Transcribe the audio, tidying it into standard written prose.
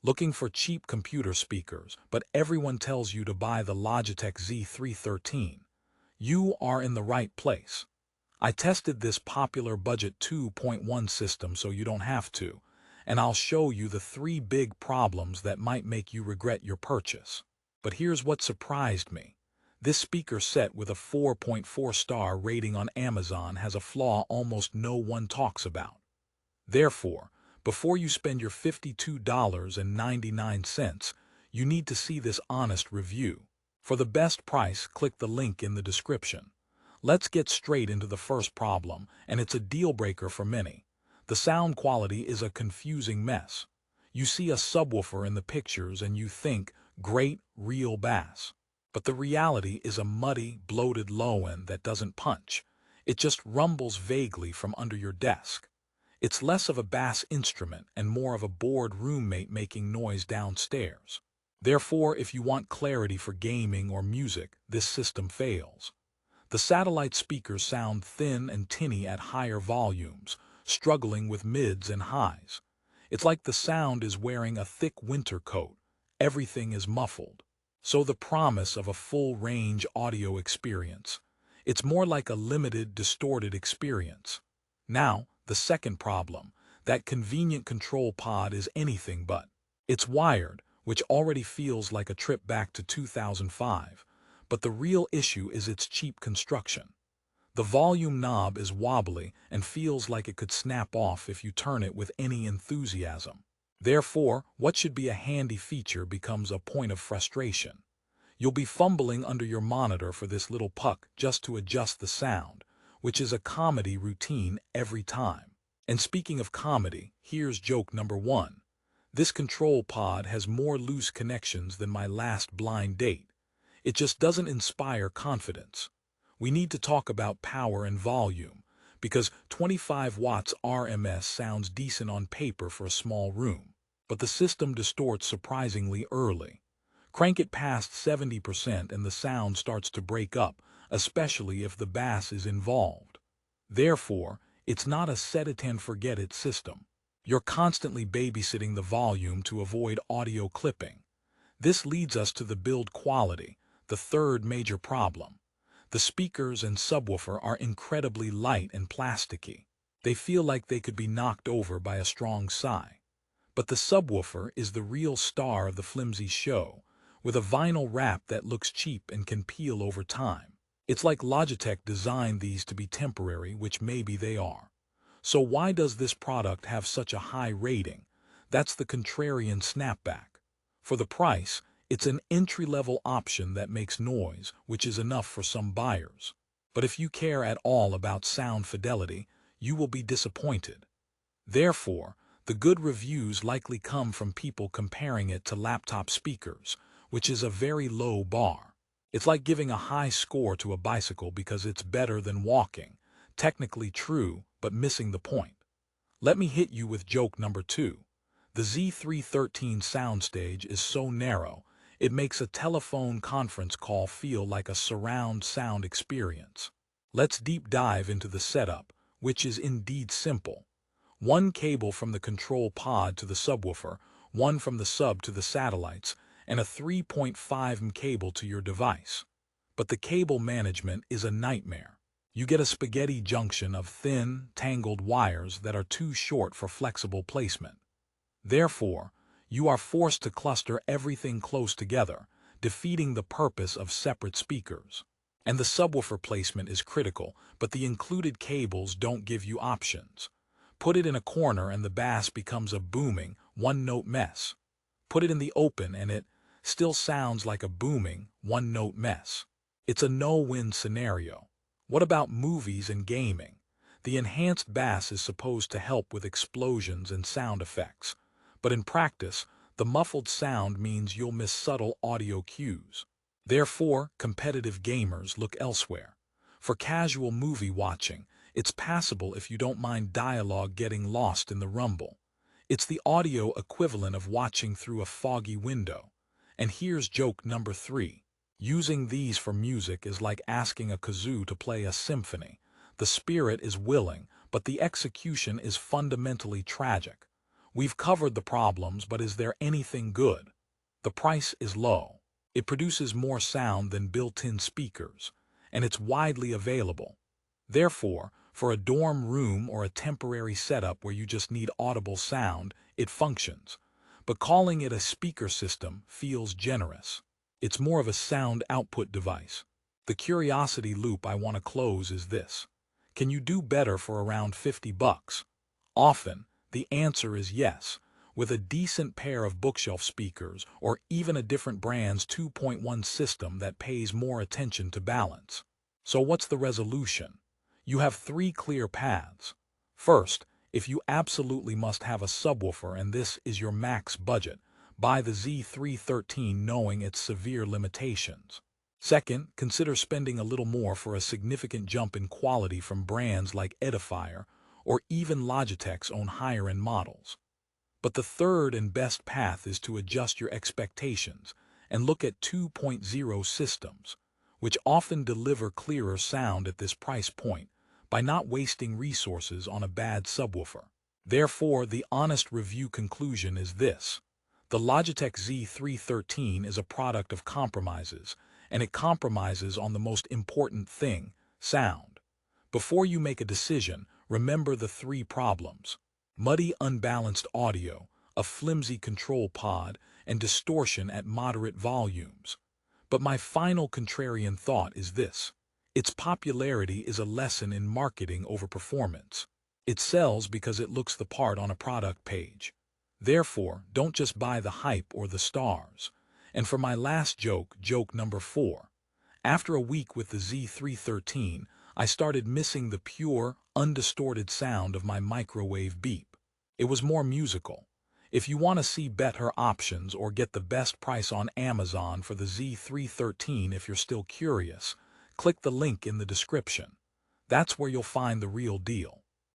Looking for cheap computer speakers, but everyone tells you to buy the Logitech Z313. You are in the right place. I tested this popular budget 2.1 system so you don't have to, and I'll show you the 3 big problems that might make you regret your purchase. But here's what surprised me. This speaker set with a 4.4-star rating on Amazon has a flaw almost no one talks about. Therefore, before you spend your $52.99, you need to see this honest review. For the best price, click the link in the description. Let's get straight into the first problem, and it's a deal breaker for many. The sound quality is a confusing mess. You see a subwoofer in the pictures and you think, great, real bass. But the reality is a muddy, bloated low end that doesn't punch. It just rumbles vaguely from under your desk. It's less of a bass instrument and more of a bored roommate making noise downstairs. Therefore, if you want clarity for gaming or music, this system fails. The satellite speakers sound thin and tinny at higher volumes, struggling with mids and highs. It's like the sound is wearing a thick winter coat. Everything is muffled. So the promise of a full-range audio experience. It's more like a limited, distorted experience. Now, the second problem, that convenient control pod is anything but. It's wired, which already feels like a trip back to 2005, but the real issue is its cheap construction. The volume knob is wobbly and feels like it could snap off if you turn it with any enthusiasm. Therefore, what should be a handy feature becomes a point of frustration. You'll be fumbling under your monitor for this little puck just to adjust the sound, which is a comedy routine every time. And speaking of comedy, here's joke number 1. This control pod has more loose connections than my last blind date. It just doesn't inspire confidence. We need to talk about power and volume, because 25 watts RMS sounds decent on paper for a small room, but the system distorts surprisingly early. Crank it past 70% and the sound starts to break up, especially if the bass is involved. Therefore, it's not a set-it-and-forget-it system. You're constantly babysitting the volume to avoid audio clipping. This leads us to the build quality, the third major problem. The speakers and subwoofer are incredibly light and plasticky. They feel like they could be knocked over by a strong sigh. But the subwoofer is the real star of the flimsy show, with a vinyl wrap that looks cheap and can peel over time. It's like Logitech designed these to be temporary, which maybe they are. So why does this product have such a high rating? That's the contrarian snapback. For the price, it's an entry-level option that makes noise, which is enough for some buyers. But if you care at all about sound fidelity, you will be disappointed. Therefore, the good reviews likely come from people comparing it to laptop speakers, which is a very low bar. It's like giving a high score to a bicycle because it's better than walking. Technically true, but missing the point. Let me hit you with joke number 2. The Z313 soundstage is so narrow, it makes a telephone conference call feel like a surround sound experience. Let's deep dive into the setup, which is indeed simple. One cable from the control pod to the subwoofer, one from the sub to the satellites, and a 3.5 cable to your device. But the cable management is a nightmare. You get a spaghetti junction of thin, tangled wires that are too short for flexible placement. Therefore, you are forced to cluster everything close together, defeating the purpose of separate speakers. And the subwoofer placement is critical, but the included cables don't give you options. Put it in a corner and the bass becomes a booming, one-note mess. Put it in the open and it still sounds like a booming, one-note mess. It's a no-win scenario. What about movies and gaming? The enhanced bass is supposed to help with explosions and sound effects, but in practice, the muffled sound means you'll miss subtle audio cues. Therefore, competitive gamers look elsewhere. For casual movie watching, it's passable if you don't mind dialogue getting lost in the rumble. It's the audio equivalent of watching through a foggy window. And here's joke number 3. Using these for music is like asking a kazoo to play a symphony. The spirit is willing, but the execution is fundamentally tragic. We've covered the problems, but is there anything good? The price is low. It produces more sound than built-in speakers, and it's widely available. Therefore, for a dorm room or a temporary setup where you just need audible sound, it functions. But calling it a speaker system feels generous. It's more of a sound output device. The curiosity loop I want to close is this. Can you do better for around 50 bucks? Often, the answer is yes, with a decent pair of bookshelf speakers or even a different brand's 2.1 system that pays more attention to balance. So what's the resolution? You have three clear paths. First, if you absolutely must have a subwoofer and this is your max budget, buy the Z313 knowing its severe limitations. Second, consider spending a little more for a significant jump in quality from brands like Edifier or even Logitech's own higher-end models. But the third and best path is to adjust your expectations and look at 2.0 systems, which often deliver clearer sound at this price point by not wasting resources on a bad subwoofer. Therefore, the honest review conclusion is this. The Logitech Z313 is a product of compromises, and it compromises on the most important thing, sound. Before you make a decision, remember the three problems: muddy, unbalanced audio, a flimsy control pod, and distortion at moderate volumes. But my final contrarian thought is this. Its popularity is a lesson in marketing over performance. It sells because it looks the part on a product page. Therefore, don't just buy the hype or the stars. And for my last joke number 4. After a week with the Z313, I started missing the pure, undistorted sound of my microwave beep. It was more musical. If you want to see better options or get the best price on Amazon for the Z313 if you're still curious, click the link in the description. That's where you'll find the real deal.